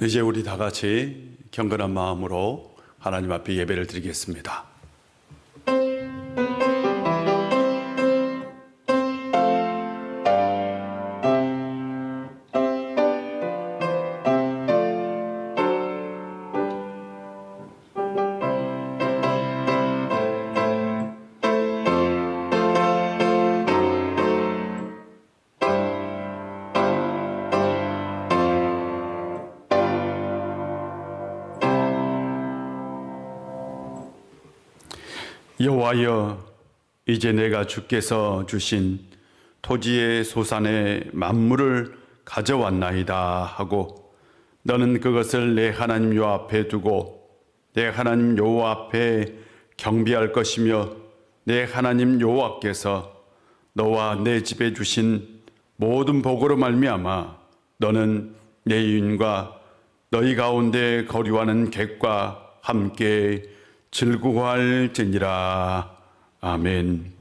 이제 우리 다 같이 경건한 마음으로 하나님 앞에 예배를 드리겠습니다. 여호와여, 이제 내가 주께서 주신 토지의 소산의 만물을 가져왔나이다 하고 너는 그것을 내 하나님 여호와 앞에 두고 내 하나님 여호와 앞에 경배할 것이며 내 하나님 여호와께서 너와 내 집에 주신 모든 복으로 말미암아 너는 내 이웃과 너희 가운데 거류하는 객과 함께 즐거워할지니라. 아멘.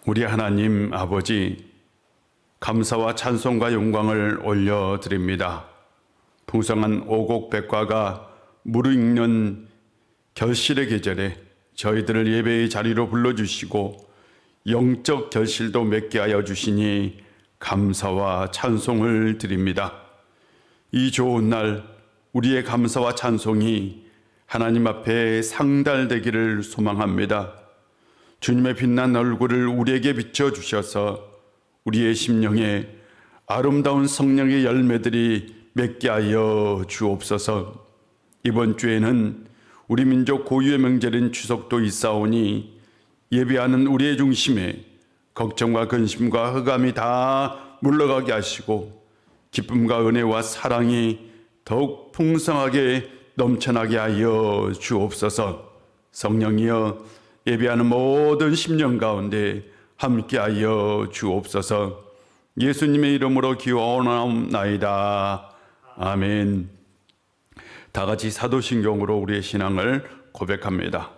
우리 하나님 아버지, 감사와 찬송과 영광을 올려드립니다. 풍성한 오곡백과가 무르익는 결실의 계절에 저희들을 예배의 자리로 불러주시고 영적 결실도 맺게 하여 주시니 감사와 찬송을 드립니다. 이 좋은 날 우리의 감사와 찬송이 하나님 앞에 상달되기를 소망합니다. 주님의 빛난 얼굴을 우리에게 비춰주셔서 우리의 심령에 아름다운 성령의 열매들이 맺게 하여 주옵소서. 이번 주에는 우리 민족 고유의 명절인 추석도 있사오니 예배하는 우리의 중심에 걱정과 근심과 흑암이 다 물러가게 하시고 기쁨과 은혜와 사랑이 더욱 풍성하게 넘쳐나게 하여 주옵소서. 성령이여, 예배하는 모든 심령 가운데 함께하여 주옵소서. 예수님의 이름으로 기원하옵나이다. 아멘. 다 같이 사도신경으로 우리의 신앙을 고백합니다.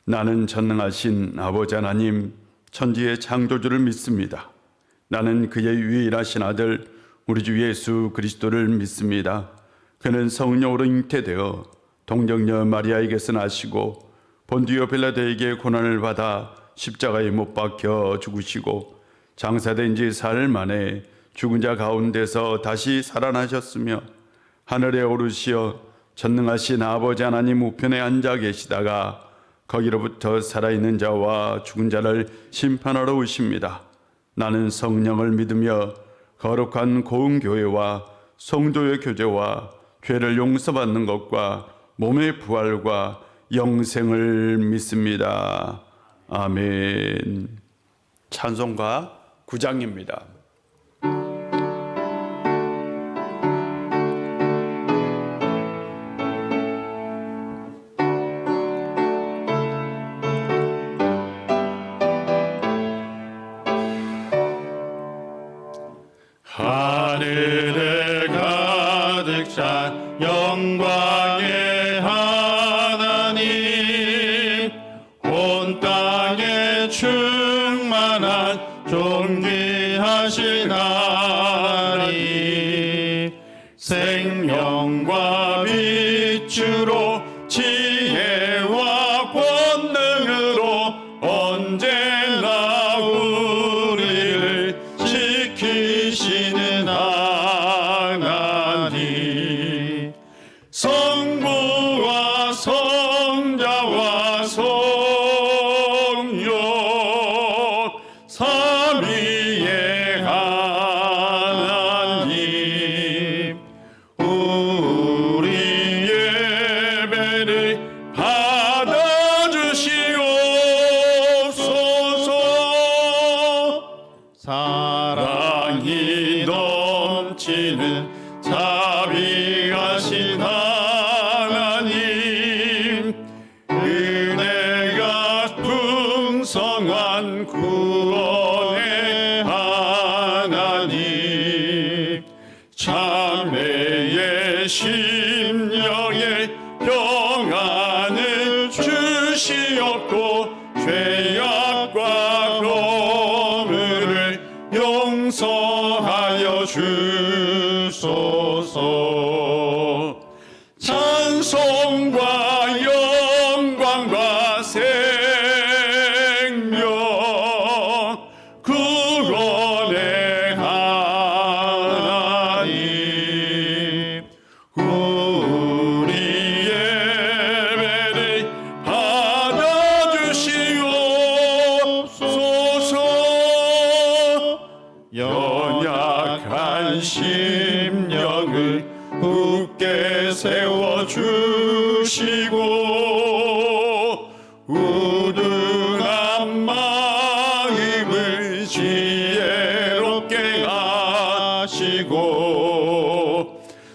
나는 전능하신 아버지 하나님, 천지의 창조주를 믿습니다. 나는 그의 유일하신 아들 우리 주 예수 그리스도를 믿습니다. 그는 성령으로 잉태되어 동정녀 마리아에게서 나시고 본디오 빌라도에게 고난을 받아 십자가에 못 박혀 죽으시고 장사된 지 사흘 만에 죽은 자 가운데서 다시 살아나셨으며 하늘에 오르시어 전능하신 아버지 하나님 우편에 앉아 계시다가 거기로부터 살아있는 자와 죽은 자를 심판하러 오십니다. 나는 성령을 믿으며 거룩한 고운 교회와 성도의 교제와 죄를 용서받는 것과 몸의 부활과 영생을 믿습니다. 아멘. 찬송가 9장입니다. 하늘에 가득 찬 영광의 하나님, 온 땅에 충만한 존귀하신 하나님, 생명과 빛으로 지혜와 권능으로 언제나 우리를 지키시는 하나님, 성부와 성자와 성령 삼위의 하나님, 우리 예배를 받아주시옵소서. 사랑이 넘치는 자비하신 하나님, 은혜가 풍성한 구원의 하나님, 참회의 심령에 평안을 주시옵고 죄악과 용서하여 주소서. 찬송과 영광과 생명 구원의 하나님, 우리 예배를 받아주시옵소서. 연약한 심령을 굳게 세워주시고 우둔한 마음을 지혜롭게 하시고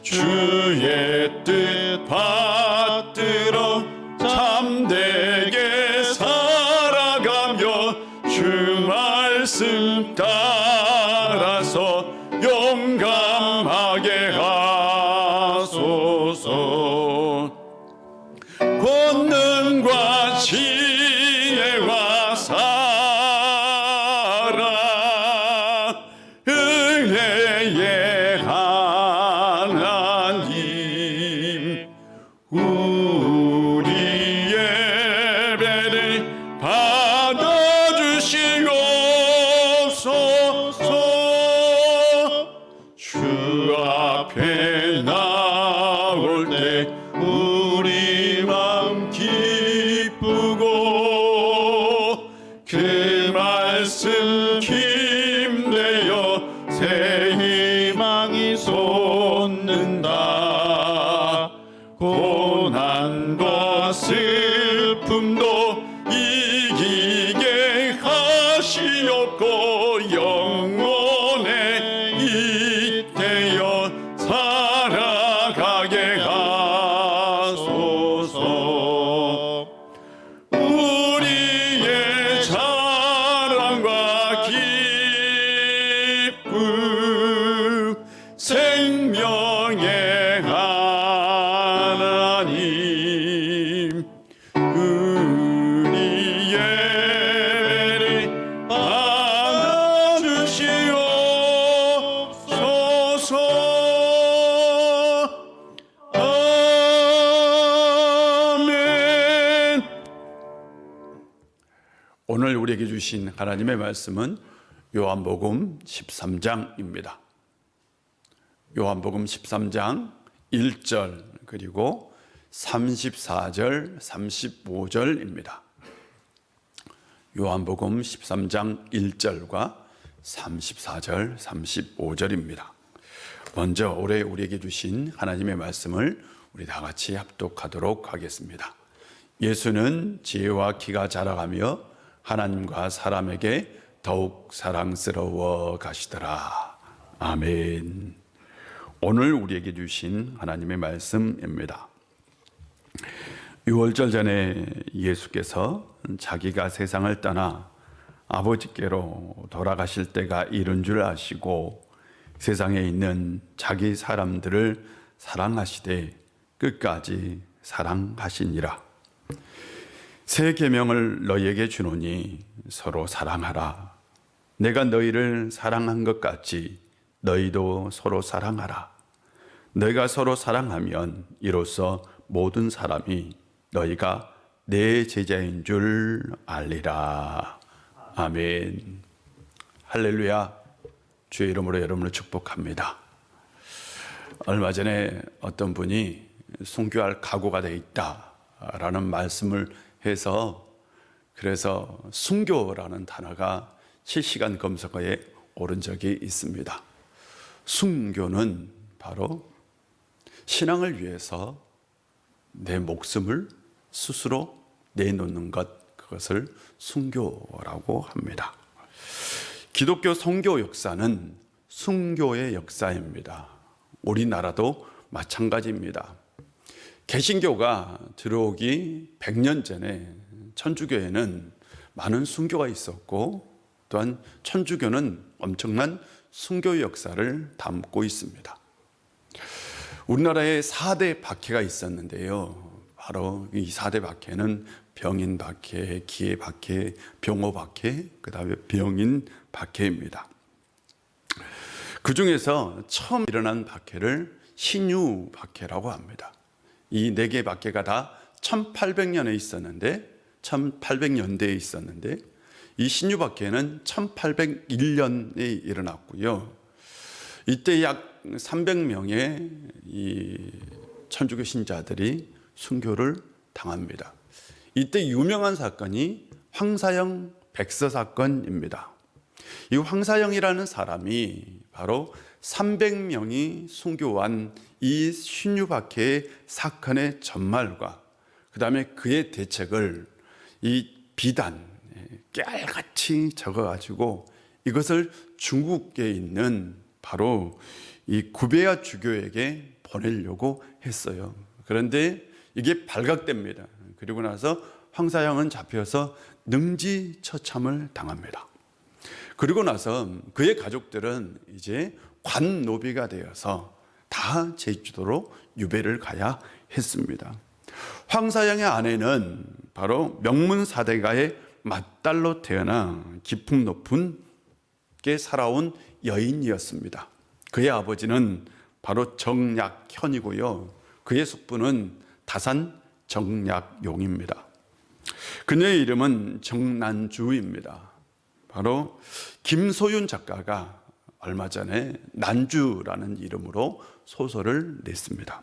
주의 뜻 받들어 참되게 살아가며 주 말씀 따라서 용감하게 하소서. 권능과 지혜와 사랑 은혜의 하나님, 우리 예배를 받아주시옵소서. 주 앞에 나올 때 우리 마음 기쁘고 그 말씀 힘내어 새 희망이 솟는다. 고난과 슬픔도 이기게 하시옵고 영원에 잇대어 살아가게 하소서. 우리의 자랑과 기쁨 생명의 하나님, 우리 예배를 받아주시옵소서. 아멘. 오늘 우리에게 주신 하나님의 말씀은 요한복음 13장입니다. 요한복음 13장 1절 그리고 34절, 35절입니다. 요한복음 13장 1절과 34절, 35절입니다. 먼저 올해 우리에게 주신 하나님의 말씀을 우리 다 같이 합독하도록 하겠습니다. 예수는 지혜와 키가 자라가며 하나님과 사람에게 더욱 사랑스러워 가시더라. 아멘. 오늘 우리에게 주신 하나님의 말씀입니다. 6월절 전에 예수께서 자기가 세상을 떠나 아버지께로 돌아가실 때가 이른 줄 아시고 세상에 있는 자기 사람들을 사랑하시되 끝까지 사랑하시니라. 새 계명을 너희에게 주노니 서로 사랑하라. 내가 너희를 사랑한 것 같이 너희도 서로 사랑하라. 너희가 서로 사랑하면 이로써 모든 사람이 너희가 내 제자인 줄 알리라. 아멘. 할렐루야. 주의 이름으로 여러분을 축복합니다. 얼마 전에 어떤 분이 순교할 각오가 돼 있다라는 말씀을 해서 그래서 순교라는 단어가 실시간 검색어에 오른 적이 있습니다. 순교는 바로 신앙을 위해서 내 목숨을 스스로 내놓는 것, 그것을 순교라고 합니다. 기독교 선교 역사는 순교의 역사입니다. 우리나라도 마찬가지입니다. 개신교가 들어오기 100년 전에 천주교에는 많은 순교가 있었고 또한 천주교는 엄청난 순교 역사를 담고 있습니다. 우리나라에 4대 박해가 있었는데요. 바로 이 4대 박해는 병인 박해, 기해 박해, 병호 박해, 그 다음에 병인 박해입니다. 그 중에서 처음 일어난 박해를 신유 박해라고 합니다. 이 네 개 박해가 다 1800년에 있었는데 1800년대에 있었는데 이 신유 박해는 1801년에 일어났고요. 이때 약 300명의 이 천주교 신자들이 순교를 당합니다. 이때 유명한 사건이 황사형 백서 사건입니다. 이 황사형이라는 사람이 바로 300명이 순교한 이 신유박해의 사건의 전말과 그 다음에 그의 대책을 이 비단 깨알같이 적어가지고 이것을 중국에 있는 바로 이 구베야 주교에게 보내려고 했어요. 그런데 이게 발각됩니다. 그리고 나서 황사형은 잡혀서 능지처참을 당합니다. 그리고 나서 그의 가족들은 이제 관노비가 되어서 다 제주도로 유배를 가야 했습니다. 황사형의 아내는 바로 명문사대가의 맏딸로 태어나 기품 높은 게 살아온 여인이었습니다. 그의 아버지는 바로 정약현이고요. 그의 숙부는 다산 정약용입니다. 그녀의 이름은 정난주입니다. 바로 김소윤 작가가 얼마 전에 난주라는 이름으로 소설을 냈습니다.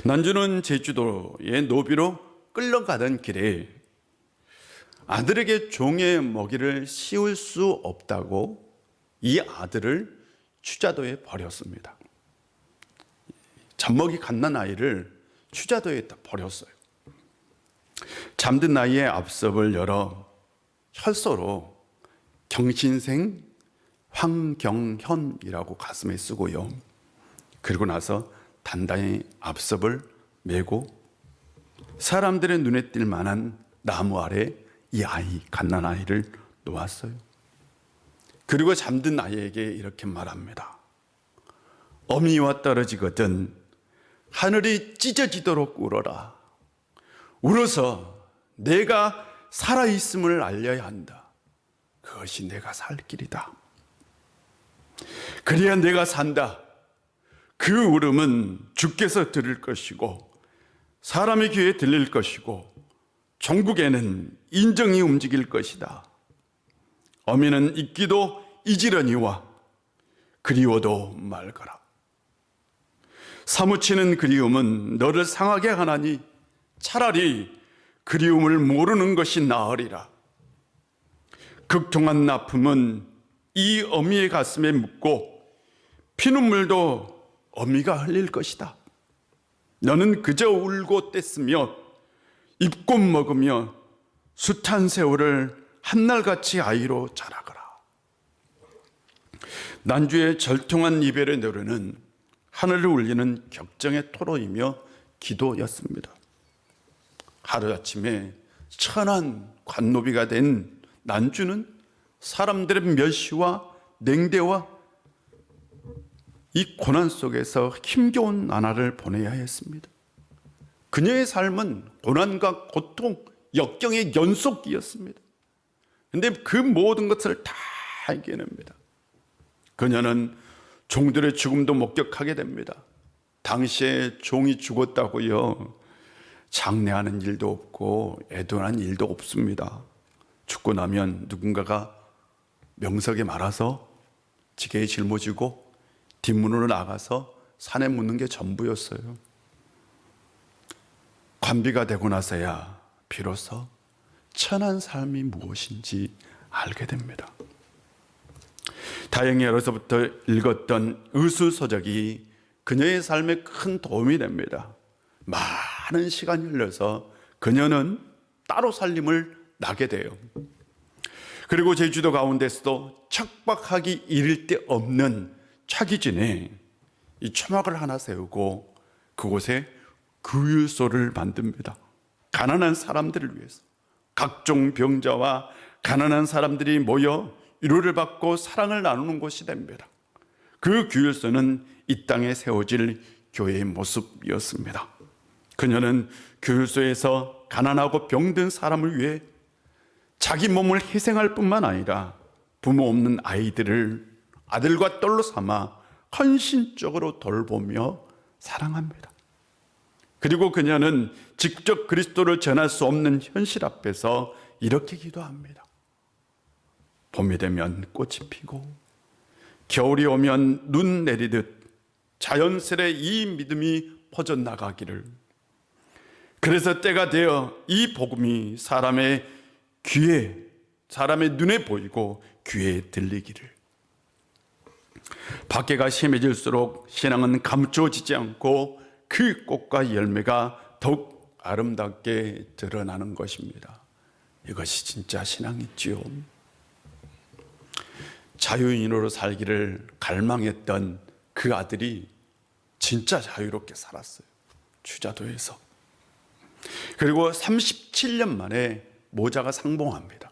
난주는 제주도의 노비로 끌려가던 길에 아들에게 종의 먹이를 씌울 수 없다고 이 아들을 추자도에 버렸습니다. 젖먹이 갓난 아이를 추자도에 버렸어요. 잠든 나이에 앞섭을 열어 혈서로 경신생 황경현이라고 가슴에 쓰고요. 그리고 나서 단단히 앞섭을 메고 사람들의 눈에 띌 만한 나무 아래 이 아이, 갓난 아이를 놓았어요. 그리고 잠든 아이에게 이렇게 말합니다. 어미와 떨어지거든 하늘이 찢어지도록 울어라. 울어서 내가 살아있음을 알려야 한다. 그것이 내가 살 길이다. 그래야 내가 산다. 그 울음은 주께서 들을 것이고 사람의 귀에 들릴 것이고 종국에는 인정이 움직일 것이다. 어미는 잊기도 잊으려니와 그리워도 말거라. 사무치는 그리움은 너를 상하게 하나니 차라리 그리움을 모르는 것이 나으리라. 극통한 아픔은 이 어미의 가슴에 묻고 피눈물도 어미가 흘릴 것이다. 너는 그저 울고 뗐으며 입고 먹으며 숱한 세월을 한날같이 아이로 자라거라. 난주의 절통한 이별의 노래는 하늘을 울리는 격정의 토로이며 기도였습니다. 하루아침에 천한 관노비가 된 난주는 사람들의 멸시와 냉대와 이 고난 속에서 힘겨운 나날을 보내야 했습니다. 그녀의 삶은 고난과 고통, 역경의 연속이었습니다. 그런데 그 모든 것을 다 이겨냅니다. 그녀는 종들의 죽음도 목격하게 됩니다. 당시에 종이 죽었다고요. 장례하는 일도 없고 애도하는 일도 없습니다. 죽고 나면 누군가가 명석에 말아서 지게에 짊어지고 뒷문으로 나가서 산에 묻는 게 전부였어요. 관비가 되고 나서야 비로소 천한 삶이 무엇인지 알게 됩니다. 다행히 어려서부터 읽었던 의수서적이 그녀의 삶에 큰 도움이 됩니다. 많은 시간이 흘러서 그녀는 따로 살림을 나게 돼요. 그리고 제주도 가운데서도 척박하기 이를 데 없는 차기진에 이 초막을 하나 세우고 그곳에 규율소를 만듭니다. 가난한 사람들을 위해서 각종 병자와 가난한 사람들이 모여 위로를 받고 사랑을 나누는 곳이 됩니다. 그 규율소는 이 땅에 세워질 교회의 모습이었습니다. 그녀는 규율소에서 가난하고 병든 사람을 위해 자기 몸을 희생할 뿐만 아니라 부모 없는 아이들을 아들과 딸로 삼아 헌신적으로 돌보며 사랑합니다. 그리고 그녀는 직접 그리스도를 전할 수 없는 현실 앞에서 이렇게 기도합니다. 봄이 되면 꽃이 피고 겨울이 오면 눈 내리듯 자연스레 이 믿음이 퍼져나가기를, 그래서 때가 되어 이 복음이 사람의 귀에, 사람의 눈에 보이고 귀에 들리기를. 밖에가 심해질수록 신앙은 감춰지지 않고 그 꽃과 열매가 더욱 아름답게 드러나는 것입니다. 이것이 진짜 신앙이지요. 자유인으로 살기를 갈망했던 그 아들이 진짜 자유롭게 살았어요. 주자도에서. 그리고 37년 만에 모자가 상봉합니다.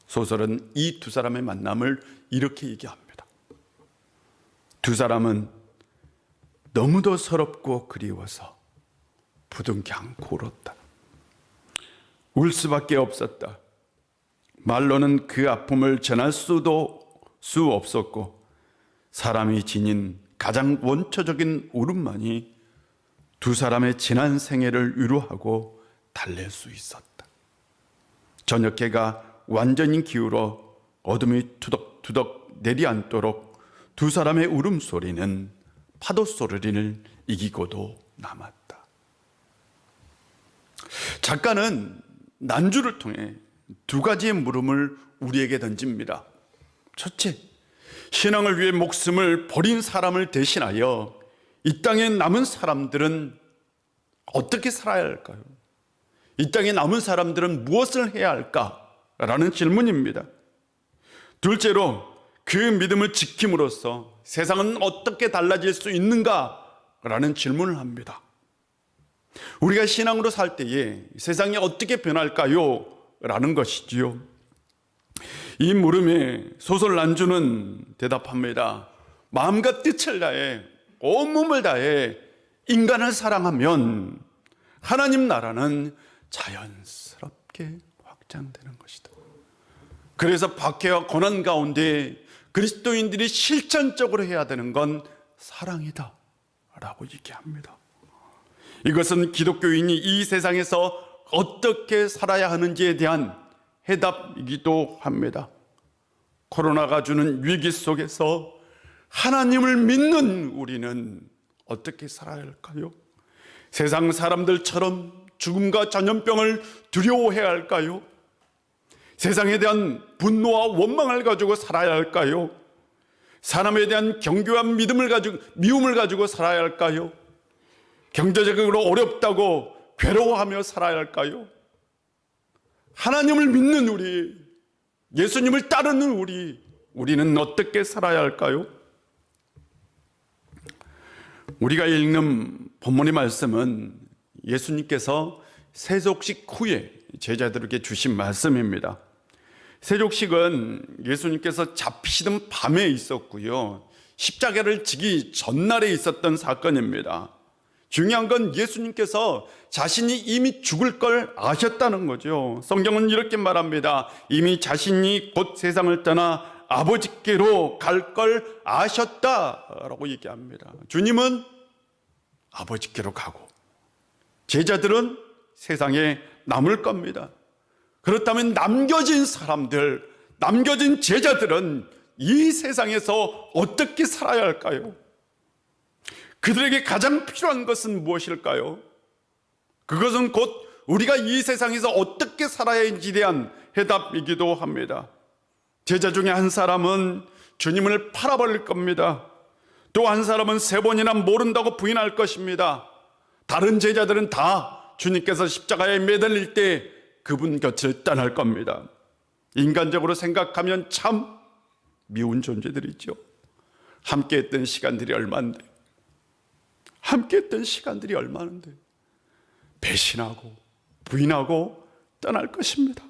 소설은 이 두 사람의 만남을 이렇게 얘기합니다. 두 사람은 너무도 서럽고 그리워서 부둥켜 안고 울었다. 울 수밖에 없었다. 말로는 그 아픔을 전할 수도 수 없었고 사람이 지닌 가장 원초적인 울음만이 두 사람의 지난 생애를 위로하고 달랠 수 있었다. 저녁 해가 완전히 기울어 어둠이 투덕투덕 내리앉도록 두 사람의 울음소리는 파도 소리를 이기고도 남았다. 작가는 난주를 통해 두 가지의 물음을 우리에게 던집니다. 첫째, 신앙을 위해 목숨을 버린 사람을 대신하여 이 땅에 남은 사람들은 어떻게 살아야 할까요? 이 땅에 남은 사람들은 무엇을 해야 할까라는 질문입니다. 둘째로, 그 믿음을 지킴으로써 세상은 어떻게 달라질 수 있는가라는 질문을 합니다. 우리가 신앙으로 살 때에 세상이 어떻게 변할까요? 라는 것이지요. 이 물음에 소설 난주는 대답합니다. 마음과 뜻을 다해 온몸을 다해 인간을 사랑하면 하나님 나라는 자연스럽게 확장되는 것이다. 그래서 박해와 고난 가운데 그리스도인들이 실천적으로 해야 되는 건 사랑이다 라고 얘기합니다. 이것은 기독교인이 이 세상에서 어떻게 살아야 하는지에 대한 해답이기도 합니다. 코로나가 주는 위기 속에서 하나님을 믿는 우리는 어떻게 살아야 할까요? 세상 사람들처럼 죽음과 전염병을 두려워해야 할까요? 세상에 대한 분노와 원망을 가지고 살아야 할까요? 사람에 대한 경계와 미움을 가지고 살아야 할까요? 경제적으로 어렵다고 괴로워하며 살아야 할까요? 하나님을 믿는 우리, 예수님을 따르는 우리는 어떻게 살아야 할까요? 우리가 읽는 본문의 말씀은 예수님께서 세족식 후에 제자들에게 주신 말씀입니다. 세족식은 예수님께서 잡히시던 밤에 있었고요, 십자가를 지기 전날에 있었던 사건입니다. 중요한 건 예수님께서 자신이 이미 죽을 걸 아셨다는 거죠. 성경은 이렇게 말합니다. 이미 자신이 곧 세상을 떠나 아버지께로 갈 걸 아셨다라고 얘기합니다. 주님은 아버지께로 가고 제자들은 세상에 남을 겁니다. 그렇다면 남겨진 사람들, 남겨진 제자들은 이 세상에서 어떻게 살아야 할까요? 그들에게 가장 필요한 것은 무엇일까요? 그것은 곧 우리가 이 세상에서 어떻게 살아야 하는지에 대한 해답이기도 합니다. 제자 중에 한 사람은 주님을 팔아버릴 겁니다. 또 한 사람은 3번이나 모른다고 부인할 것입니다. 다른 제자들은 다 주님께서 십자가에 매달릴 때 그분 곁을 떠날 겁니다. 인간적으로 생각하면 참 미운 존재들이죠. 함께했던 시간들이 얼마인데, 함께했던 시간들이 얼마인데 배신하고 부인하고 떠날 것입니다.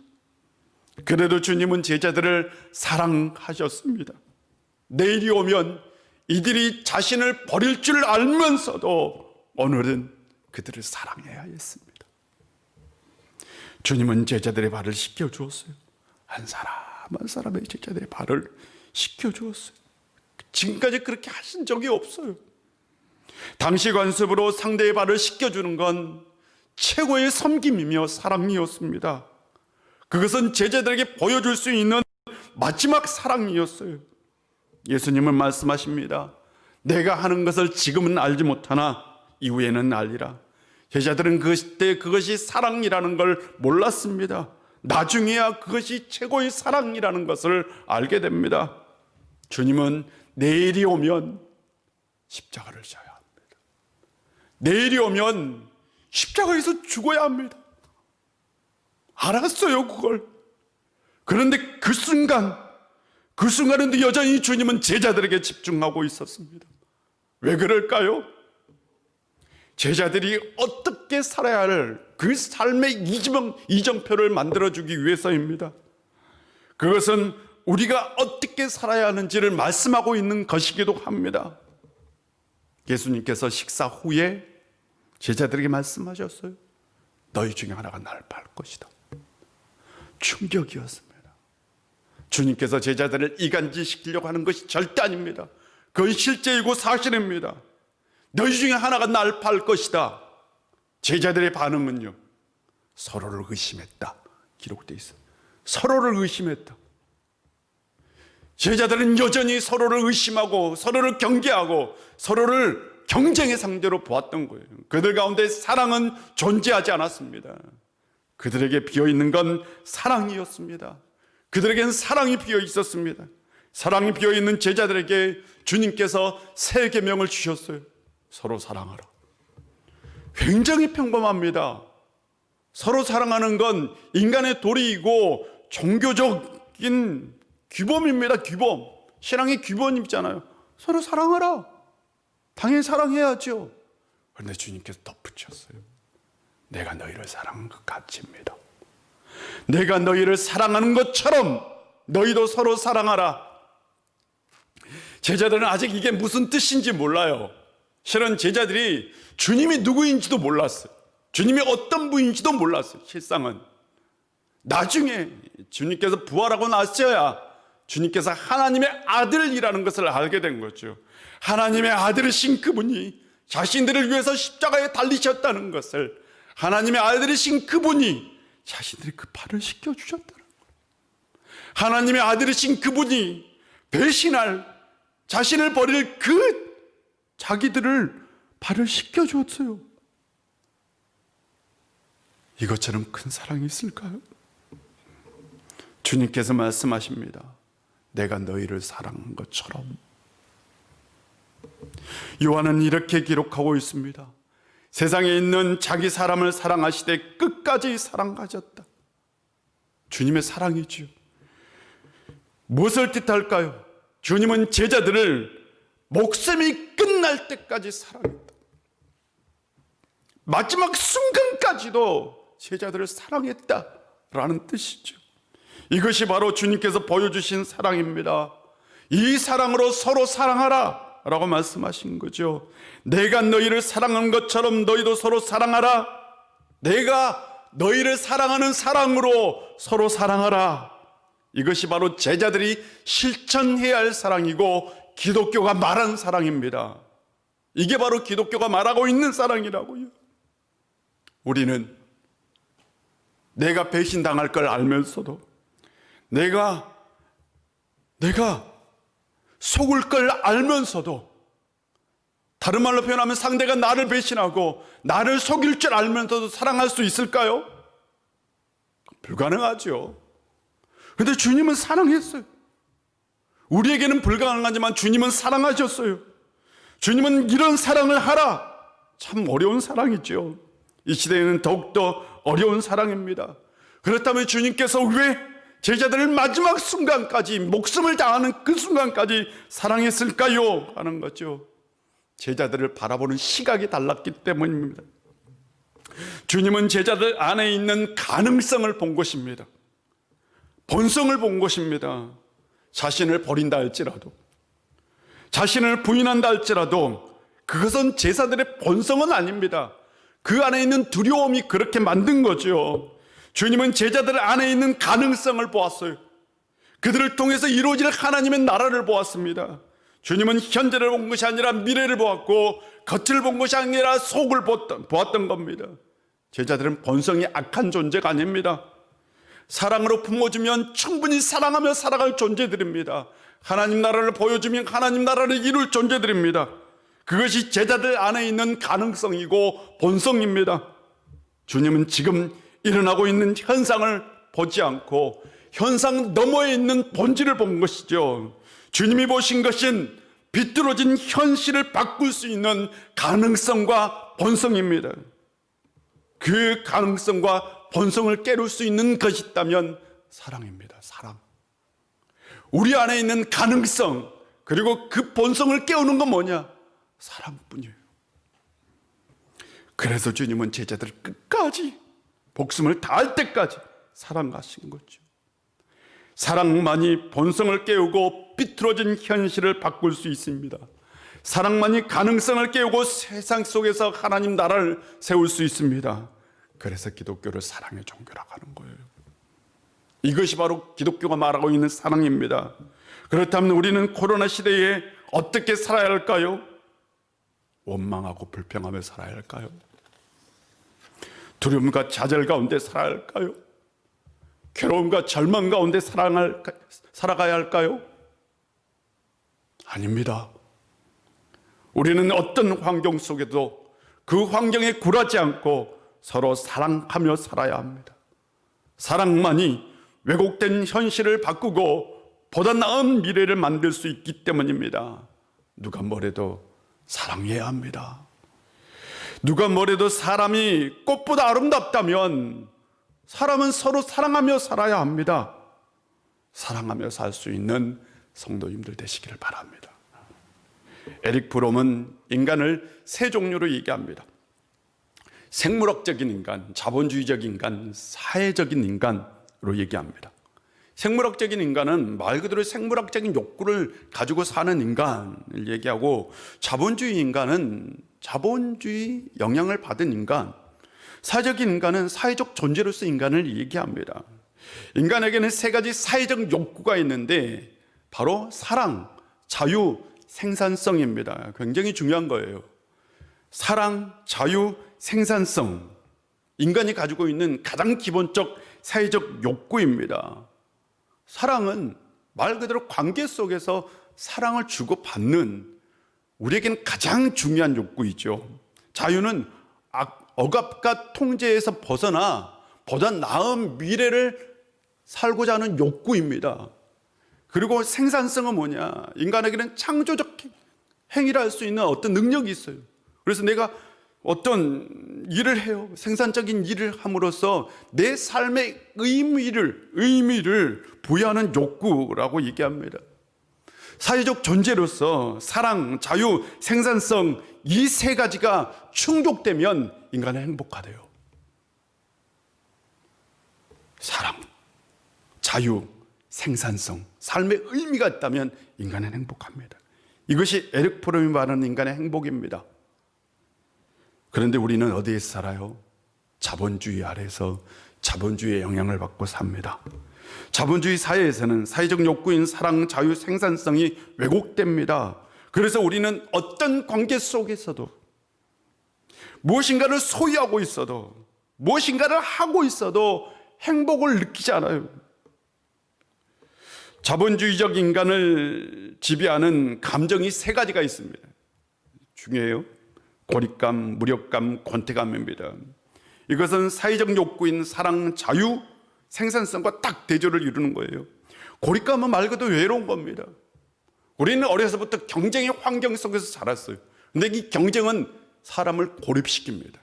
그래도 주님은 제자들을 사랑하셨습니다. 내일이 오면 이들이 자신을 버릴 줄 알면서도 오늘은 그들을 사랑해야 했습니다. 주님은 제자들의 발을 씻겨주었어요. 한 사람 한 사람의 제자들의 발을 씻겨주었어요. 지금까지 그렇게 하신 적이 없어요. 당시 관습으로 상대의 발을 씻겨주는 건 최고의 섬김이며 사랑이었습니다. 그것은 제자들에게 보여줄 수 있는 마지막 사랑이었어요. 예수님은 말씀하십니다. 내가 하는 것을 지금은 알지 못하나 이후에는 알리라. 제자들은 그때 그것이 사랑이라는 걸 몰랐습니다. 나중에야 그것이 최고의 사랑이라는 것을 알게 됩니다. 주님은 내일이 오면 십자가를 져야 합니다. 내일이 오면 십자가에서 죽어야 합니다. 알았어요, 그걸. 그런데 그 순간에도 여전히 주님은 제자들에게 집중하고 있었습니다. 왜 그럴까요? 제자들이 어떻게 살아야 할 그 삶의 이정표를 만들어주기 위해서입니다. 그것은 우리가 어떻게 살아야 하는지를 말씀하고 있는 것이기도 합니다. 예수님께서 식사 후에 제자들에게 말씀하셨어요. 너희 중에 하나가 나를 팔 것이다. 충격이었습니다. 주님께서 제자들을 이간질시키려고 하는 것이 절대 아닙니다. 그건 실제이고 사실입니다. 너희 중에 하나가 나를 팔 것이다. 제자들의 반응은요, 서로를 의심했다 기록되어 있어요. 서로를 의심했다. 제자들은 여전히 서로를 의심하고 서로를 경계하고 서로를 경쟁의 상대로 보았던 거예요. 그들 가운데 사랑은 존재하지 않았습니다. 그들에게 비어있는 건 사랑이었습니다. 그들에게는 사랑이 비어 있었습니다. 사랑이 비어 있는 제자들에게 주님께서 세 계명을 주셨어요. 서로 사랑하라. 굉장히 평범합니다. 서로 사랑하는 건 인간의 도리이고 종교적인 규범입니다. 규범. 신앙의 규범이잖아요. 서로 사랑하라. 당연히 사랑해야죠. 그런데 주님께서 덧붙였어요. 내가 너희를 사랑한 것 같이입니다. 내가 너희를 사랑하는 것처럼 너희도 서로 사랑하라. 제자들은 아직 이게 무슨 뜻인지 몰라요. 실은 제자들이 주님이 누구인지도 몰랐어요. 주님이 어떤 분인지도 몰랐어요. 실상은 나중에 주님께서 부활하고 나서야 주님께서 하나님의 아들이라는 것을 알게 된 거죠. 하나님의 아들이신 그분이 자신들을 위해서 십자가에 달리셨다는 것을, 하나님의 아들이신 그분이 자신들이 그 팔을 씻겨주셨다는 거예요. 하나님의 아들이신 그분이 배신할, 자신을 버릴 그 자기들을 발을 씻겨주었어요. 이것처럼 큰 사랑이 있을까요? 주님께서 말씀하십니다. 내가 너희를 사랑한 것처럼. 요한은 이렇게 기록하고 있습니다. 세상에 있는 자기 사람을 사랑하시되 끝까지 사랑하셨다. 주님의 사랑이죠. 무엇을 뜻할까요? 주님은 제자들을 목숨이 끝날 때까지 사랑했다. 마지막 순간까지도 제자들을 사랑했다라는 뜻이죠. 이것이 바로 주님께서 보여주신 사랑입니다. 이 사랑으로 서로 사랑하라 라고 말씀하신 거죠. 내가 너희를 사랑한 것처럼 너희도 서로 사랑하라. 내가 너희를 사랑하는 사랑으로 서로 사랑하라. 이것이 바로 제자들이 실천해야 할 사랑이고 기독교가 말한 사랑입니다. 이게 바로 기독교가 말하고 있는 사랑이라고요. 우리는 내가 배신당할 걸 알면서도, 내가 속을 걸 알면서도, 다른 말로 표현하면 상대가 나를 배신하고 나를 속일 줄 알면서도 사랑할 수 있을까요? 불가능하죠. 그런데 주님은 사랑했어요. 우리에게는 불가능하지만 주님은 사랑하셨어요. 주님은 이런 사랑을 하라. 참 어려운 사랑이죠. 이 시대에는 더욱더 어려운 사랑입니다. 그렇다면 주님께서 왜 제자들을 마지막 순간까지, 목숨을 다하는 그 순간까지 사랑했을까요? 하는 거죠. 제자들을 바라보는 시각이 달랐기 때문입니다. 주님은 제자들 안에 있는 가능성을 본 것입니다. 본성을 본 것입니다. 자신을 버린다 할지라도, 자신을 부인한다 할지라도 그것은 제자들의 본성은 아닙니다. 그 안에 있는 두려움이 그렇게 만든 거죠. 주님은 제자들 안에 있는 가능성을 보았어요. 그들을 통해서 이루어질 하나님의 나라를 보았습니다. 주님은 현재를 본 것이 아니라 미래를 보았고 겉을 본 것이 아니라 속을 보았던 겁니다. 제자들은 본성이 악한 존재가 아닙니다. 사랑으로 품어주면 충분히 사랑하며 살아갈 존재들입니다. 하나님 나라를 보여주면 하나님 나라를 이룰 존재들입니다. 그것이 제자들 안에 있는 가능성이고 본성입니다. 주님은 지금 일어나고 있는 현상을 보지 않고 현상 너머에 있는 본질을 본 것이죠. 주님이 보신 것은 비뚤어진 현실을 바꿀 수 있는 가능성과 본성입니다. 그 가능성과 본성을 깨울 수 있는 것이 있다면 사랑입니다. 사랑. 우리 안에 있는 가능성 그리고 그 본성을 깨우는 건 뭐냐? 사랑뿐이에요. 그래서 주님은 제자들을 끝까지 목숨을 다할 때까지 사랑하신 거죠. 사랑만이 본성을 깨우고 비틀어진 현실을 바꿀 수 있습니다. 사랑만이 가능성을 깨우고 세상 속에서 하나님 나라를 세울 수 있습니다. 그래서 기독교를 사랑의 종교라고 하는 거예요. 이것이 바로 기독교가 말하고 있는 사랑입니다. 그렇다면 우리는 코로나 시대에 어떻게 살아야 할까요? 원망하고 불평하며 살아야 할까요? 두려움과 좌절 가운데 살아야 할까요? 괴로움과 절망 가운데 살아가야 할까요? 아닙니다. 우리는 어떤 환경 속에도 그 환경에 굴하지 않고 서로 사랑하며 살아야 합니다. 사랑만이 왜곡된 현실을 바꾸고 보다 나은 미래를 만들 수 있기 때문입니다. 누가 뭐래도 사랑해야 합니다. 누가 뭐래도 사람이 꽃보다 아름답다면 사람은 서로 사랑하며 살아야 합니다. 사랑하며 살 수 있는 성도님들 되시기를 바랍니다. 에릭 브롬은 인간을 세 종류로 얘기합니다. 생물학적인 인간, 자본주의적 인간, 사회적인 인간으로 얘기합니다. 생물학적인 인간은 말 그대로 생물학적인 욕구를 가지고 사는 인간을 얘기하고, 자본주의 인간은 자본주의 영향을 받은 인간, 사회적인 인간은 사회적 존재로서 인간을 얘기합니다. 인간에게는 세 가지 사회적 욕구가 있는데 바로 사랑, 자유, 생산성입니다. 굉장히 중요한 거예요. 사랑, 자유, 생산성, 인간이 가지고 있는 가장 기본적 사회적 욕구입니다. 사랑은 말 그대로 관계 속에서 사랑을 주고받는 우리에겐 가장 중요한 욕구이죠. 자유는 억압과 통제에서 벗어나 보다 나은 미래를 살고자 하는 욕구입니다. 그리고 생산성은 뭐냐? 인간에게는 창조적 행위를 할 수 있는 어떤 능력이 있어요. 그래서 내가 어떤 일을 해요. 생산적인 일을 함으로써 내 삶의 의미를 부여하는 욕구라고 얘기합니다. 사회적 존재로서 사랑, 자유, 생산성, 이 세 가지가 충족되면 인간은 행복하대요. 사랑, 자유, 생산성, 삶의 의미가 있다면 인간은 행복합니다. 이것이 에릭 프롬이 말하는 인간의 행복입니다. 그런데 우리는 어디에서 살아요? 자본주의 아래서 자본주의의 영향을 받고 삽니다. 자본주의 사회에서는 사회적 욕구인 사랑, 자유, 생산성이 왜곡됩니다. 그래서 우리는 어떤 관계 속에서도 무엇인가를 소유하고 있어도 무엇인가를 하고 있어도 행복을 느끼지 않아요. 자본주의적 인간을 지배하는 감정이 세 가지가 있습니다. 중요해요. 고립감, 무력감, 권태감입니다. 이것은 사회적 욕구인 사랑, 자유, 생산성과 딱 대조를 이루는 거예요. 고립감은 말 그대로 외로운 겁니다. 우리는 어려서부터 경쟁의 환경 속에서 자랐어요. 근데 이 경쟁은 사람을 고립시킵니다.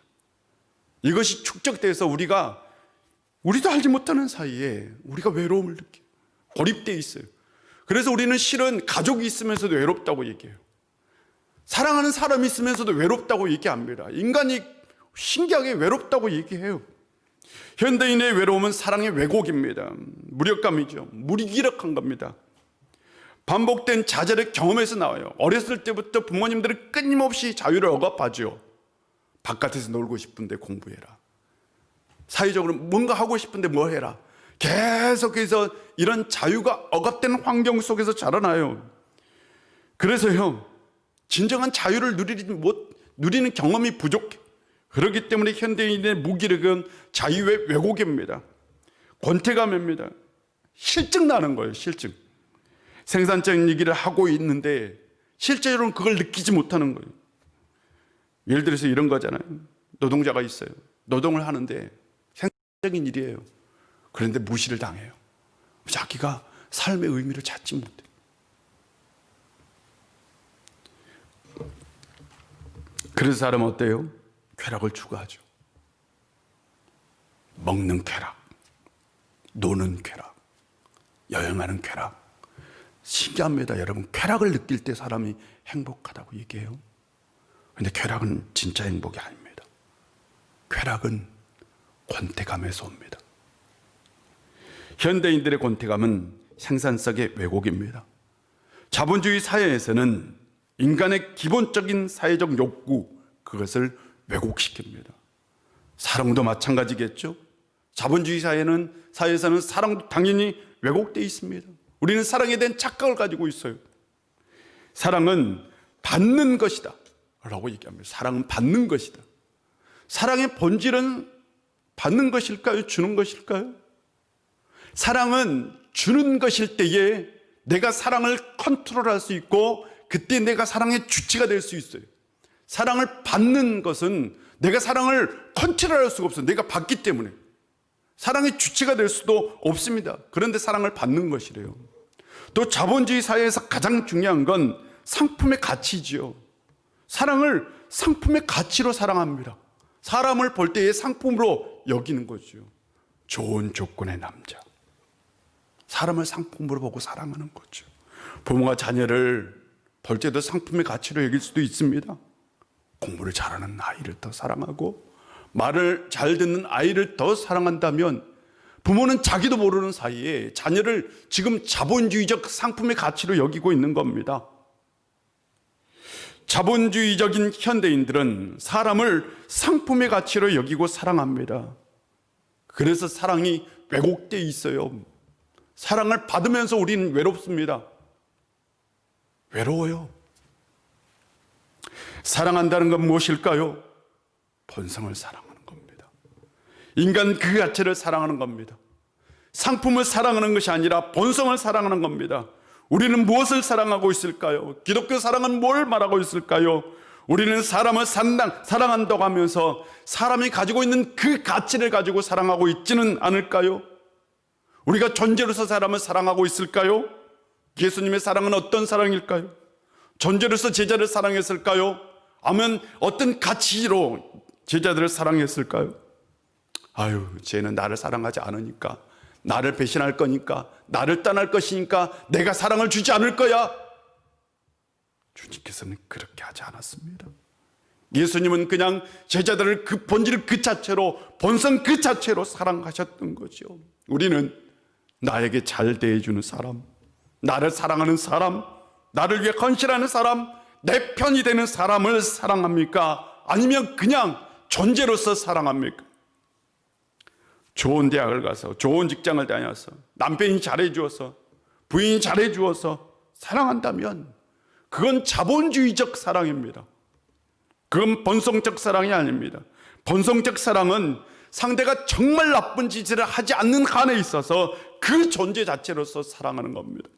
이것이 축적돼서 우리도 알지 못하는 사이에 우리가 외로움을 느껴요. 고립되어 있어요. 그래서 우리는 실은 가족이 있으면서도 외롭다고 얘기해요. 사랑하는 사람이 있으면서도 외롭다고 얘기합니다. 인간이 신기하게 외롭다고 얘기해요. 현대인의 외로움은 사랑의 왜곡입니다. 무력감이죠. 무기력한 겁니다. 반복된 좌절의 경험에서 나와요. 어렸을 때부터 부모님들은 끊임없이 자유를 억압하죠. 바깥에서 놀고 싶은데 공부해라. 사회적으로 뭔가 하고 싶은데 뭐 해라. 계속해서 이런 자유가 억압된 환경 속에서 자라나요. 그래서요, 진정한 자유를 누리는 경험이 부족해. 그렇기 때문에 현대인의 무기력은 자유의 왜곡입니다. 권태감입니다. 실증 나는 거예요, 실증. 생산적인 얘기를 하고 있는데 실제로는 그걸 느끼지 못하는 거예요. 예를 들어서 이런 거잖아요. 노동자가 있어요. 노동을 하는데 생산적인 일이에요. 그런데 무시를 당해요. 자기가 삶의 의미를 찾지 못해요. 그래서 사람은 어때요? 쾌락을 추구하죠. 먹는 쾌락, 노는 쾌락, 여행하는 쾌락. 신기합니다, 여러분. 쾌락을 느낄 때 사람이 행복하다고 얘기해요. 그런데 쾌락은 진짜 행복이 아닙니다. 쾌락은 권태감에서 옵니다. 현대인들의 권태감은 생산성의 왜곡입니다. 자본주의 사회에서는 인간의 기본적인 사회적 욕구, 그것을 왜곡시킵니다. 사랑도 마찬가지겠죠. 자본주의 사회에서는 사랑도 당연히 왜곡되어 있습니다. 우리는 사랑에 대한 착각을 가지고 있어요. 사랑은 받는 것이다 라고 얘기합니다. 사랑은 받는 것이다. 사랑의 본질은 받는 것일까요? 주는 것일까요? 사랑은 주는 것일 때에 내가 사랑을 컨트롤할 수 있고 그때 내가 사랑의 주체가 될 수 있어요. 사랑을 받는 것은 내가 사랑을 컨트롤할 수가 없어요. 내가 받기 때문에. 사랑의 주체가 될 수도 없습니다. 그런데 사랑을 받는 것이래요. 또 자본주의 사회에서 가장 중요한 건 상품의 가치지요. 사랑을 상품의 가치로 사랑합니다. 사람을 볼 때의 상품으로 여기는 거죠. 좋은 조건의 남자. 사람을 상품으로 보고 사랑하는 거죠. 부모가 자녀를 볼 때도 상품의 가치로 여길 수도 있습니다. 공부를 잘하는 아이를 더 사랑하고 말을 잘 듣는 아이를 더 사랑한다면 부모는 자기도 모르는 사이에 자녀를 지금 자본주의적 상품의 가치로 여기고 있는 겁니다. 자본주의적인 현대인들은 사람을 상품의 가치로 여기고 사랑합니다. 그래서 사랑이 왜곡되어 있어요. 사랑을 받으면서 우리는 외롭습니다. 외로워요. 사랑한다는 건 무엇일까요? 본성을 사랑하는 겁니다. 인간 그 자체를 사랑하는 겁니다. 상품을 사랑하는 것이 아니라 본성을 사랑하는 겁니다. 우리는 무엇을 사랑하고 있을까요? 기독교 사랑은 뭘 말하고 있을까요? 우리는 사람을 사랑한다고 하면서 사람이 가지고 있는 그 가치를 가지고 사랑하고 있지는 않을까요? 우리가 존재로서 사람을 사랑하고 있을까요? 예수님의 사랑은 어떤 사랑일까요? 존재로서 제자를 사랑했을까요? 아니면 어떤 가치로 제자들을 사랑했을까요? 아유, 쟤는 나를 사랑하지 않으니까, 나를 배신할 거니까, 나를 떠날 것이니까 내가 사랑을 주지 않을 거야. 주님께서는 그렇게 하지 않았습니다. 예수님은 그냥 제자들을 그 본질 그 자체로, 본성 그 자체로 사랑하셨던 거죠. 우리는 나에게 잘 대해주는 사람, 나를 사랑하는 사람, 나를 위해 헌신하는 사람, 내 편이 되는 사람을 사랑합니까? 아니면 그냥 존재로서 사랑합니까? 좋은 대학을 가서, 좋은 직장을 다녀서, 남편이 잘해주어서, 부인이 잘해주어서 사랑한다면 그건 자본주의적 사랑입니다. 그건 본성적 사랑이 아닙니다. 본성적 사랑은 상대가 정말 나쁜 짓을 하지 않는 한에 있어서 그 존재 자체로서 사랑하는 겁니다.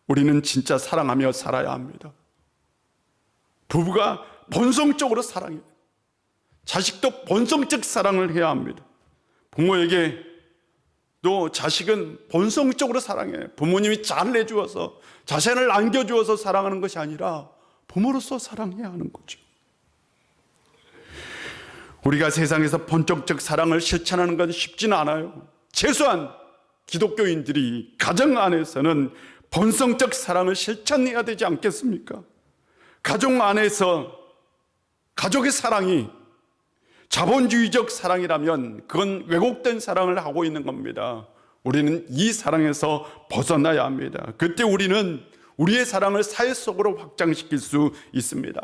우리는 진짜 사랑하며 살아야 합니다. 부부가 본성적으로 사랑해요. 자식도 본성적 사랑을 해야 합니다. 부모에게 또 자식은 본성적으로 사랑해요. 부모님이 잘 내주어서, 자신을 안겨주어서 사랑하는 것이 아니라 부모로서 사랑해야 하는 거죠. 우리가 세상에서 본격적 사랑을 실천하는 건 쉽지는 않아요. 최소한 기독교인들이 가정 안에서는 본성적 사랑을 실천해야 되지 않겠습니까? 가족 안에서 가족의 사랑이 자본주의적 사랑이라면 그건 왜곡된 사랑을 하고 있는 겁니다. 우리는 이 사랑에서 벗어나야 합니다. 그때 우리는 우리의 사랑을 사회 속으로 확장시킬 수 있습니다.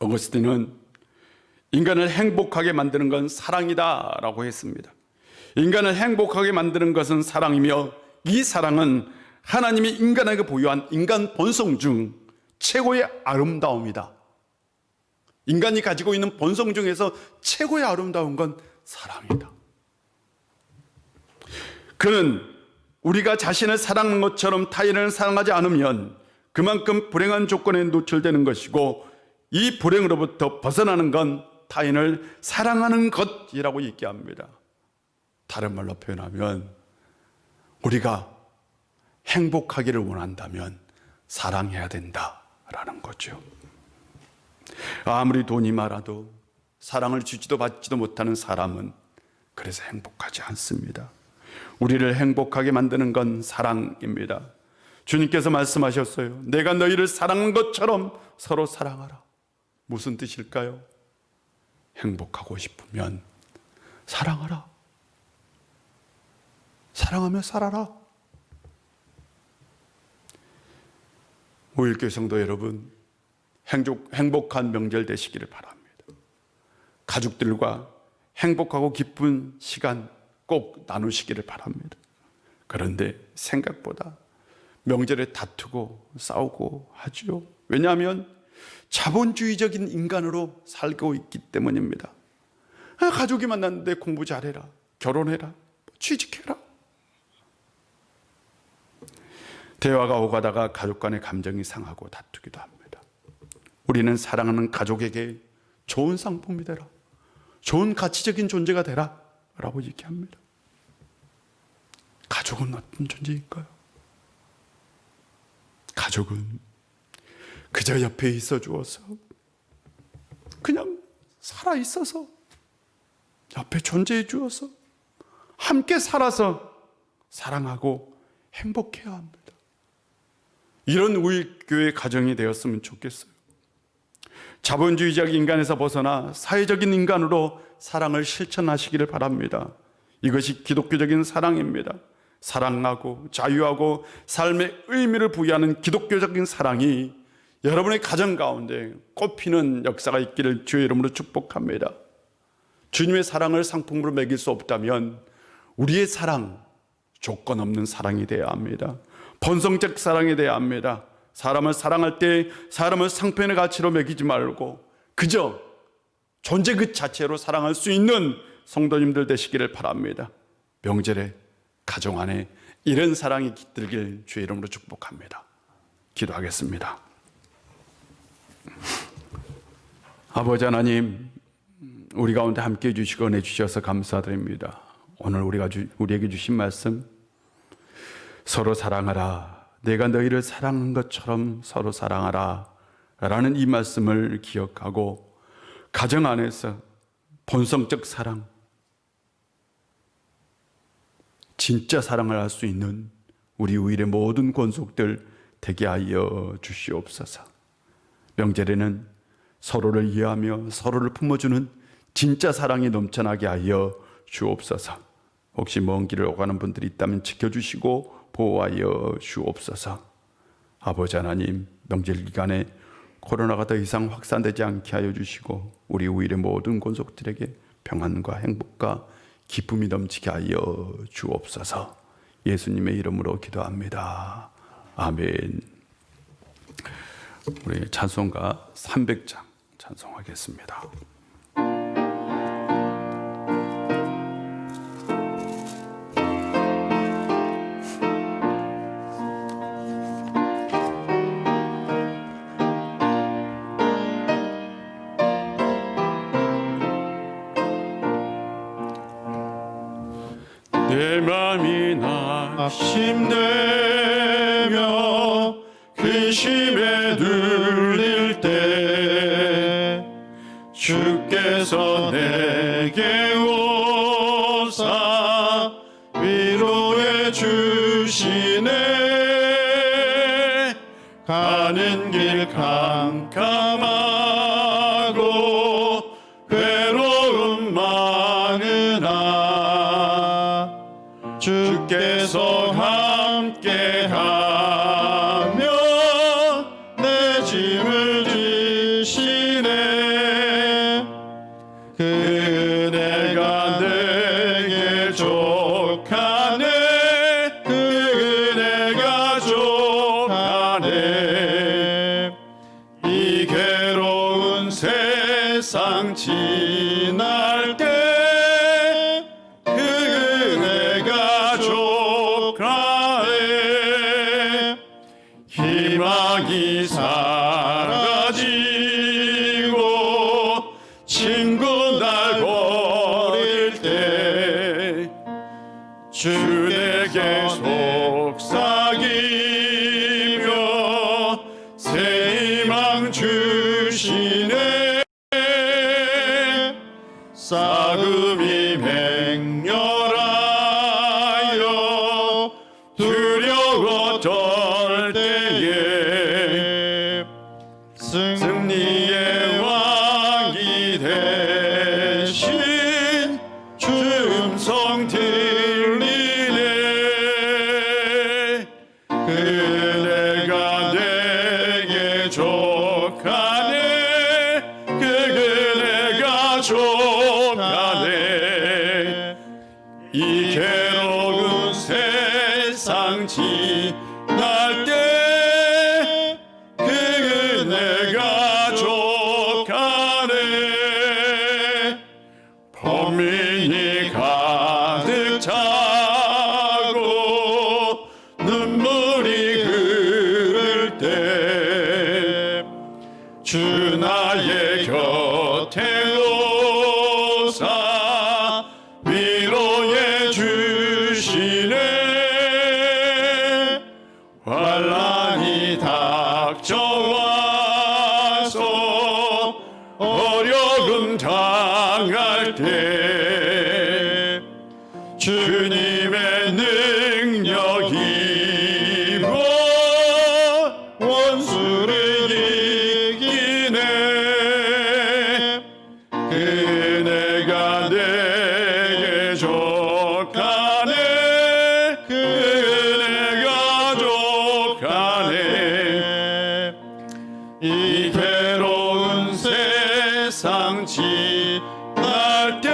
어거스틴은 인간을 행복하게 만드는 건 사랑이다라고 했습니다. 인간을 행복하게 만드는 것은 사랑이며 이 사랑은 하나님이 인간에게 보유한 인간 본성 중 최고의 아름다움이다. 인간이 가지고 있는 본성 중에서 최고의 아름다운 건 사랑이다. 그는 우리가 자신을 사랑하는 것처럼 타인을 사랑하지 않으면 그만큼 불행한 조건에 노출되는 것이고, 이 불행으로부터 벗어나는 건 타인을 사랑하는 것이라고 얘기합니다. 다른 말로 표현하면 우리가 행복하기를 원한다면 사랑해야 된다라는 거죠. 아무리 돈이 많아도 사랑을 주지도 받지도 못하는 사람은 그래서 행복하지 않습니다. 우리를 행복하게 만드는 건 사랑입니다. 주님께서 말씀하셨어요. 내가 너희를 사랑한 것처럼 서로 사랑하라. 무슨 뜻일까요? 행복하고 싶으면 사랑하라. 사랑하며 살아라. 오일교회 성도 여러분, 행복한 명절 되시기를 바랍니다. 가족들과 행복하고 기쁜 시간 꼭 나누시기를 바랍니다. 그런데 생각보다 명절에 다투고 싸우고 하죠. 왜냐하면 자본주의적인 인간으로 살고 있기 때문입니다. 가족이 만났는데 공부 잘해라, 결혼해라, 취직해라. 대화가 오가다가 가족 간의 감정이 상하고 다투기도 합니다. 우리는 사랑하는 가족에게 좋은 상품이 되라, 좋은 가치적인 존재가 되라 라고 얘기합니다. 가족은 어떤 존재일까요? 가족은 그저 옆에 있어 주어서, 그냥 살아 있어서, 옆에 존재해 주어서, 함께 살아서 사랑하고 행복해야 합니다. 이런 우일교회 가정이 되었으면 좋겠어요. 자본주의적 인간에서 벗어나 사회적인 인간으로 사랑을 실천하시기를 바랍니다. 이것이 기독교적인 사랑입니다. 사랑하고 자유하고 삶의 의미를 부여하는 기독교적인 사랑이 여러분의 가정 가운데 꽃피는 역사가 있기를 주의 이름으로 축복합니다. 주님의 사랑을 상품으로 매길 수 없다면 우리의 사랑, 조건 없는 사랑이 되어야 합니다. 본성적 사랑이 되어야 합니다. 사람을 사랑할 때 사람을 상편의 가치로 매기지 말고 그저 존재 그 자체로 사랑할 수 있는 성도님들 되시기를 바랍니다. 명절에 가정 안에 이런 사랑이 깃들길 주의 이름으로 축복합니다. 기도하겠습니다. 아버지 하나님, 우리 가운데 함께해 주시고 은혜 주셔서 감사드립니다. 오늘 우리에게 주신 말씀, 서로 사랑하라, 내가 너희를 사랑한 것처럼 서로 사랑하라 라는 이 말씀을 기억하고 가정 안에서 본성적 사랑, 진짜 사랑을 할 수 있는 우리 우일의 모든 권속들 되게 하여 주시옵소서. 명절에는 서로를 이해하며 서로를 품어주는 진짜 사랑이 넘쳐나게 하여 주옵소서. 혹시 먼 길을 오가는 분들이 있다면 지켜주시고 보호하여 주옵소서. 아버지 하나님, 명절 기간에 코로나가 더 이상 확산되지 않게 하여 주시고 우리 우일의 모든 권속들에게 평안과 행복과 기쁨이 넘치게 하여 주옵소서. 예수님의 이름으로 기도합니다. 아멘. 우리 찬송가 300장 찬송하겠습니다. 내 맘이 낙심되며 근심에 눌릴 때 주께서 내게 오사 위로해 주시네. 가는 길 캄캄하고 괴로움 많으나 주께서 함께하며 내 짐을 지시네. 그 은혜가 내게 족하네. 그 은혜가 지날 때 그네가 족하네. 희망이 사라지고 친구 날 버릴 때 주 내게 속삭이며 새 희망 주시네. 싸움이 맹렬하여 두려워 떨 때에 승리의 왕이 되신 주 음성 들리네. 그네가 내게 족하네. 그네가 족하네. 이 괴로운 세상 지날 때 그네가 족하네. 범인이 가득 차고 눈물이 흐를 때 주 나의 곁에 오사 위로해 주시네. 환난이 닥쳐와서 어려움 당할 때 주님의 능력 힘으로 원수를 이기네. 그네가 내게 족하네. 그네가 족하네. 이 괴로운 세상 지날 때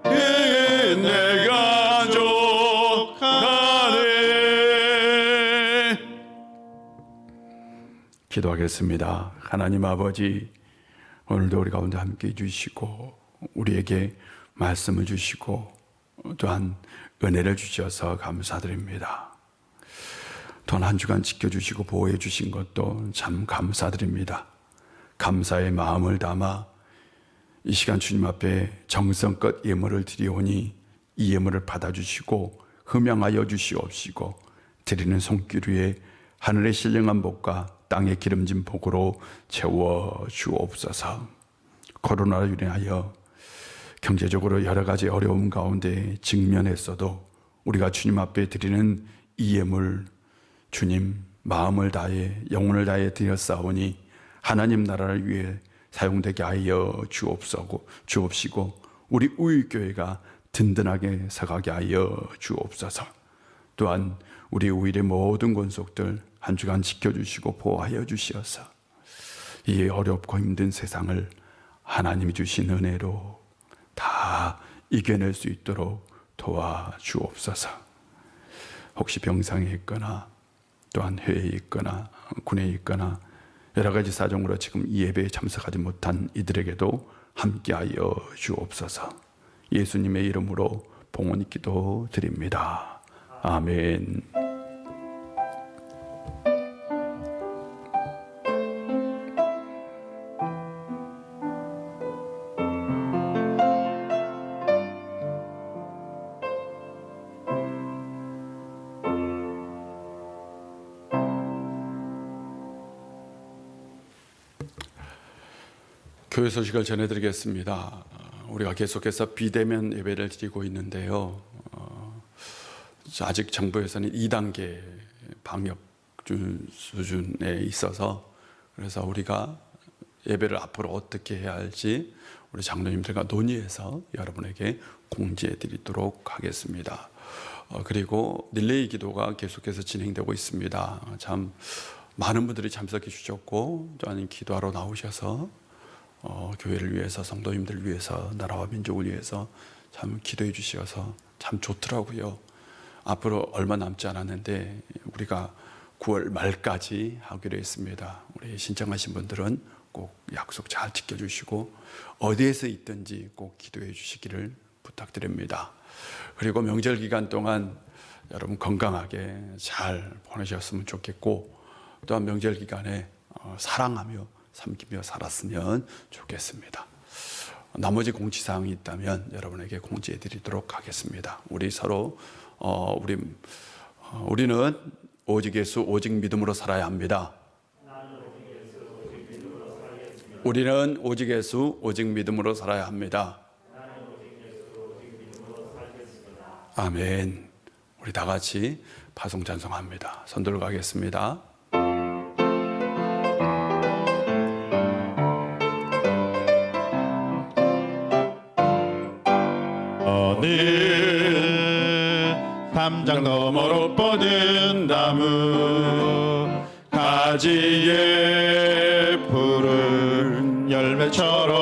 그네가 족하네. 기도하겠습니다. 하나님 아버지, 오늘도 우리 가운데 함께 해주시고 우리에게 말씀을 주시고 또한 은혜를 주셔서 감사드립니다. 또한 한 주간 지켜주시고 보호해 주신 것도 참 감사드립니다. 감사의 마음을 담아 이 시간 주님 앞에 정성껏 예물을 드리오니 이 예물을 받아주시고 흠양하여 주시옵시고 드리는 손길 위에 하늘의 신령한 복과 땅의 기름진 복으로 채워 주옵소서. 코로나로 인하여 경제적으로 여러 가지 어려움 가운데 직면했어도 우리가 주님 앞에 드리는 이 예물 주님 마음을 다해 영혼을 다해 드렸사오니 하나님 나라를 위해 사용되게 하여 주옵시고 우리 우일교회가 든든하게 서가게 하여 주옵소서. 또한 우리 우일의 모든 권속들 한 주간 지켜주시고 보호하여 주시어서 이 어렵고 힘든 세상을 하나님이 주신 은혜로 다 이겨낼 수 있도록 도와주옵소서. 혹시 병상에 있거나 또한 해외에 있거나 군에 있거나 여러 가지 사정으로 지금 이 예배에 참석하지 못한 이들에게도 함께하여 주옵소서. 예수님의 이름으로 봉헌히 기도드립니다. 아멘. 교회 소식을 전해드리겠습니다. 우리가 계속해서 비대면 예배를 드리고 있는데요. 아직 정부에서는 2단계 방역 수준에 있어서 그래서 우리가 예배를 앞으로 어떻게 해야 할지 우리 장로님들과 논의해서 여러분에게 공지해 드리도록 하겠습니다. 그리고 릴레이 기도가 계속해서 진행되고 있습니다. 참 많은 분들이 참석해 주셨고 또한 기도하러 나오셔서 교회를 위해서 성도님들을 위해서 나라와 민족을 위해서 참 기도해 주셔서 참 좋더라고요. 앞으로 얼마 남지 않았는데 우리가 9월 말까지 하기로 했습니다. 우리 신청하신 분들은 꼭 약속 잘 지켜주시고 어디에서 있든지 꼭 기도해 주시기를 부탁드립니다. 그리고 명절 기간 동안 여러분 건강하게 잘 보내셨으면 좋겠고, 또한 명절 기간에 사랑하며 섬기며 살았으면 좋겠습니다. 나머지 공지사항이 있다면 여러분에게 공지해 드리도록 하겠습니다. 우리 서로 우리는 오직 예수 오직 믿음으로 살아야 합니다. 우리는 오직 예수 오직 믿음으로 살아야 합니다. 아멘. 우리 다 같이 파송 찬송합니다. 손 들고 가겠습니다. 어느 담장 너머로 뻗은 나무 가지에 푸른 열매처럼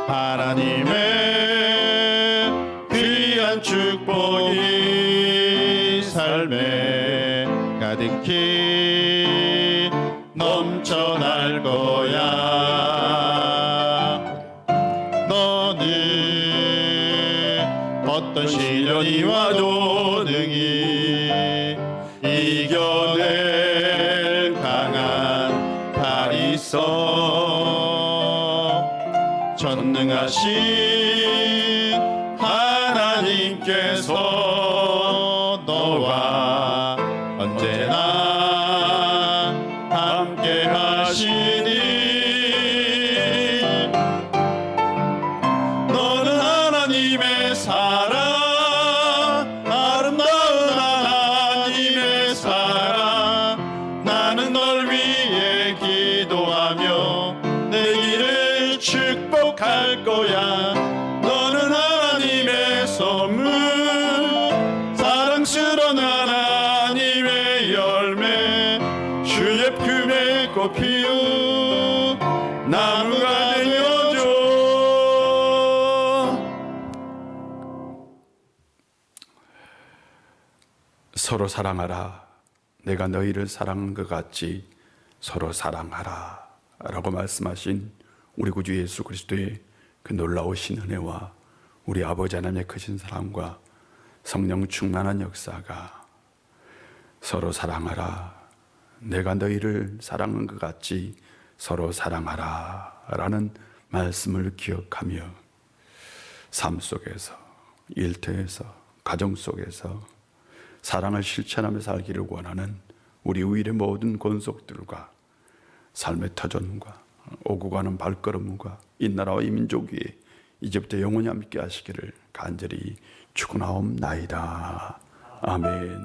하나님의 귀한 축복이 삶에 가득히 넘쳐날 거야. 어떤 시련이 와도 능히 이겨낼 강한 팔이 있어. 전능하신 하나님께서 너와 언제나 함께 하시니 너는 하나님의 사랑, 아름다운 하나님의 사랑. 나는 널 위해 기도하며 내 길을 축복할 거야. 너는 하나님의 선물, 사랑스러운 하나님의 열매, 주의 품에 꽃 피운 나무가 되어줘. 서로 사랑하라. 내가 너희를 사랑한 것 같이 서로 사랑하라 라고 말씀하신 우리 구주 예수 그리스도의 그 놀라우신 은혜와 우리 아버지 하나님의 크신 사랑과 성령 충만한 역사가 서로 사랑하라. 내가 너희를 사랑한 것 같이 서로 사랑하라 라는 말씀을 기억하며 삶 속에서, 일터에서, 가정 속에서 사랑을 실천하며 살기를 원하는 우리 우일의 모든 권속들과 삶의 터전과 오고 가는 발걸음과 이 나라와 이 민족 위에 이제부터 영원히 함께 하시기를 간절히 축원하옵나이다. 아멘.